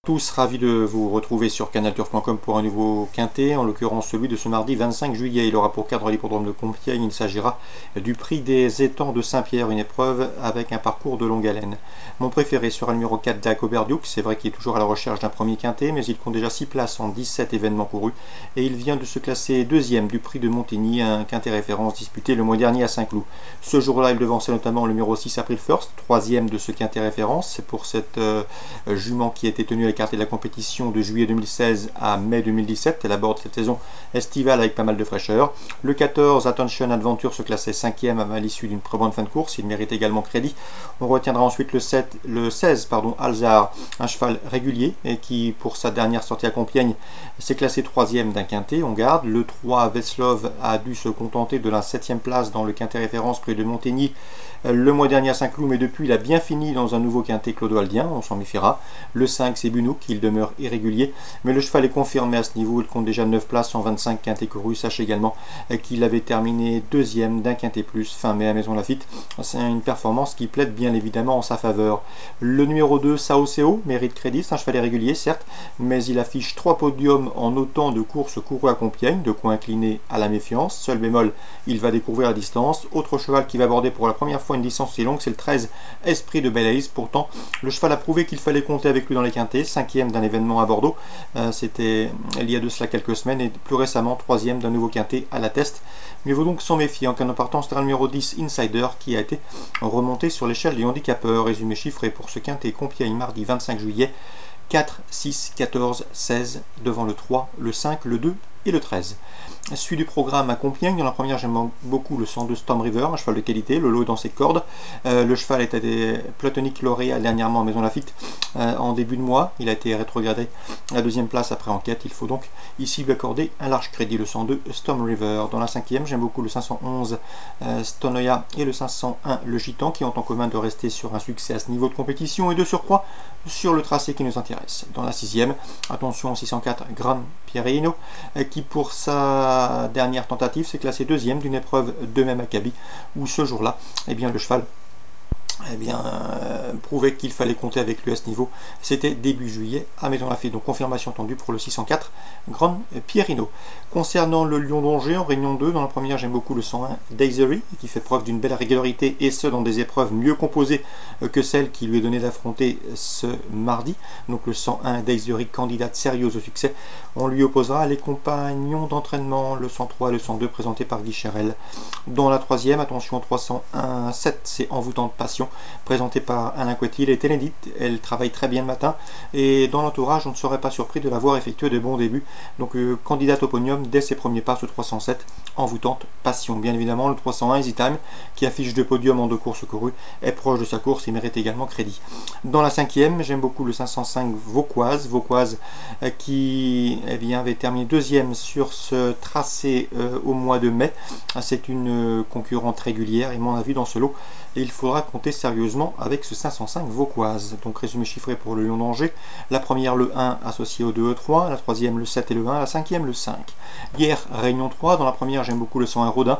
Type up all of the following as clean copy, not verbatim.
Tous ravis de vous retrouver sur canalturf.com pour un nouveau quintet, en l'occurrence celui de ce mardi 25 juillet. Il aura pour cadre l'hippodrome de Compiègne. Il s'agira du prix des étangs de Saint-Pierre, une épreuve avec un parcours de longue haleine. Mon préféré sera le numéro 4 d'Agobert Duke. C'est vrai qu'il est toujours à la recherche d'un premier quintet, mais il compte déjà 6 places en 17 événements courus. Et il vient de se classer deuxième du prix de Montigny, un quintet référence disputé le mois dernier à Saint-Cloud. Ce jour-là, il devançait notamment le numéro 6 April First, troisième de ce quintet référence. C'est pour cette jument qui a été tenue à l'écarté de la compétition de juillet 2016 à mai 2017. Elle aborde cette saison estivale avec pas mal de fraîcheur. Le 14 Attention Adventure se classait 5e à l'issue d'une très bonne fin de course. Il mérite également crédit. On retiendra ensuite le 16 Alzar, un cheval régulier et qui pour sa dernière sortie à Compiègne s'est classé 3e d'un quintet. On garde. Le 3 Veslov a dû se contenter de la 7e place dans le quintet référence près de Montigny le mois dernier à Saint-Cloud, mais depuis il a bien fini dans un nouveau quintet clodoaldien, on s'en méfiera. Le 5 c'est Bunouk, il demeure irrégulier, mais le cheval est confirmé à ce niveau. Il compte déjà 9 places en 25 quintets courus. Sachez également qu'il avait terminé deuxième d'un quintet plus fin mai à Maison Lafitte. C'est une performance qui plaide bien évidemment en sa faveur. Le numéro 2 Sao Seo mérite crédit. C'est un cheval irrégulier certes, mais il affiche 3 podiums en autant de courses courues à Compiègne, de quoi incliner à la méfiance. Seul bémol, il va découvrir la distance. Autre cheval qui va aborder pour la première fois une distance aussi longue, c'est le 13 Esprit de Belaïs. Pourtant le cheval a prouvé qu'il fallait compter avec lui dans les quintets. 5e d'un événement à Bordeaux, c'était il y a de cela quelques semaines, et plus récemment 3e d'un nouveau quintet à la Teste. Mieux vaut donc s'en méfier. En cas d'importance, c'était le numéro 10 Insider qui a été remonté sur l'échelle des handicapeurs. Résumé chiffré pour ce quintet Compiègne mardi 25 juillet: 4, 6, 14, 16 devant le 3, le 5, le 2 et le 13. Suite du programme à Compiègne. Dans la première, j'aime beaucoup le 102 Storm River, un cheval de qualité. Le lot est dans ses cordes. Le cheval est à des platoniques lauréats dernièrement à Maison Lafitte en début de mois. Il a été rétrogradé à la 2e place après enquête. Il faut donc ici lui accorder un large crédit. Le 102 Storm River. Dans la 5e, j'aime beaucoup le 511 Stonoya et le 501 Le Gitan, qui ont en commun de rester sur un succès à ce niveau de compétition et de surcroît sur le tracé qui nous intéresse. Dans la 6e, attention 604 Gran Pierino, qui pour sa dernière tentative s'est classé 2e d'une épreuve de même acabit, où ce jour-là, eh bien, le cheval prouvait qu'il fallait compter avec lui à ce niveau. C'était début juillet à Maison Lafitte. Donc confirmation attendue pour le 604 Grand Pierino. Concernant le Lion d'Angers en Réunion 2, dans la première, j'aime beaucoup le 101 Daisery, qui fait preuve d'une belle régularité, et ce dans des épreuves mieux composées que celle qui lui est donnée d'affronter ce mardi. Donc le 101 Daisery, candidate sérieuse au succès. On lui opposera les compagnons d'entraînement, le 103 et le 102 présentés par Guy Cherel. Dans la 3e, attention 301 7, c'est Envoûtante Passion, présentée par Alain Couetil. Elle est inédite, elle travaille très bien le matin, et dans l'entourage, on ne serait pas surpris de la voir effectuer de bons débuts. Donc candidate au podium dès ses premiers pas, ce 307 Envoûtante Passion. Bien évidemment, le 301 Easy Time, qui affiche 2 podiums en 2 courses courues, est proche de sa course et mérite également crédit. Dans la 5e, j'aime beaucoup le 505 Vauquoise, qui avait terminé 2e sur ce tracé au mois de mai. C'est une concurrente régulière, et à mon avis dans ce lot, et il faudra compter sérieusement avec ce 505 Vauquoise. Donc résumé chiffré pour le Lion d'Angers: la première le 1 associé au 2 et 3, la 3e le 7 et le 1, la 5e le 5. Hier Réunion 3, dans la première j'aime beaucoup le 101 Rodin,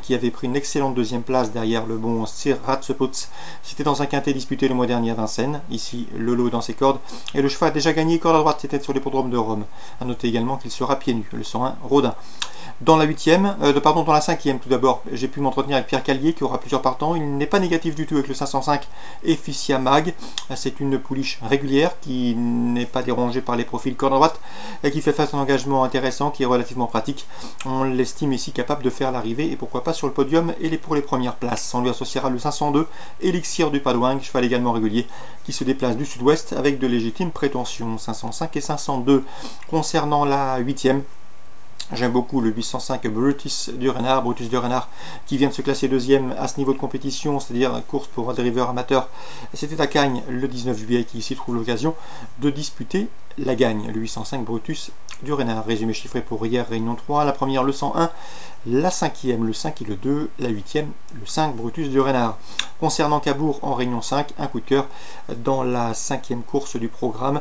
qui avait pris une excellente 2e place derrière le bon Sir Ratsepotz. C'était dans un quintet disputé le mois dernier à Vincennes. Ici le lot dans ses cordes, et le cheval a déjà gagné corde à droite, c'était sur l'hippodrome de Rome. A noter également qu'il sera pieds nus, le 101 Rodin. Dans la 8e, dans la 5e tout d'abord, j'ai pu m'entretenir avec Pierre Callier qui aura plusieurs partants. Il n'est pas négatif du tout avec le 505 Efficia Mag. C'est une pouliche régulière qui n'est pas dérangée par les profils corde à droite et qui fait face à un engagement intéressant, qui est relativement pratique. On l'estime ici capable de faire l'arrivée et pourquoi pas sur le podium et pour les premières places. On lui associera le 502 Élixir du Padouing, cheval également régulier qui se déplace du sud-ouest avec de légitimes prétentions. 505 et 502. Concernant la 8e, j'aime beaucoup le 805 Brutus du Renard, qui vient de se classer 2e à ce niveau de compétition, c'est-à-dire course pour drivers amateurs. C'était à Cagnes le 19 juillet, qui ici trouve l'occasion de disputer la gagne, le 805 Brutus du Renard. Résumé chiffré pour hier, réunion 3, la première le 101, la cinquième le 5 et le 2, la huitième le 5 Brutus du Renard. Concernant Cabourg en réunion 5, un coup de cœur dans la cinquième course du programme,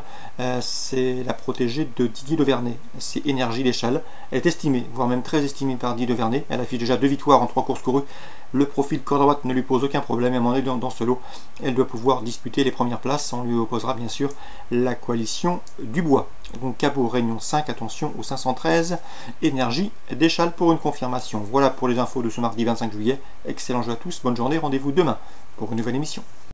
c'est la protégée de Didier Le Vernet, c'est Énergie Léchal. Elle est estimée, voire même très estimée par Didier Le Vernet, elle affiche déjà 2 victoires en 3 courses courues. Le profil corde droite ne lui pose aucun problème, et à un moment donné dans ce lot, elle doit pouvoir disputer les premières places. On lui opposera bien sûr la coalition du Bois. Donc Cabourg réunion 5, attention au 513, Énergie d'Échal pour une confirmation. Voilà pour les infos de ce mardi 25 juillet. Excellent jeu à tous, bonne journée, rendez-vous demain pour une nouvelle émission.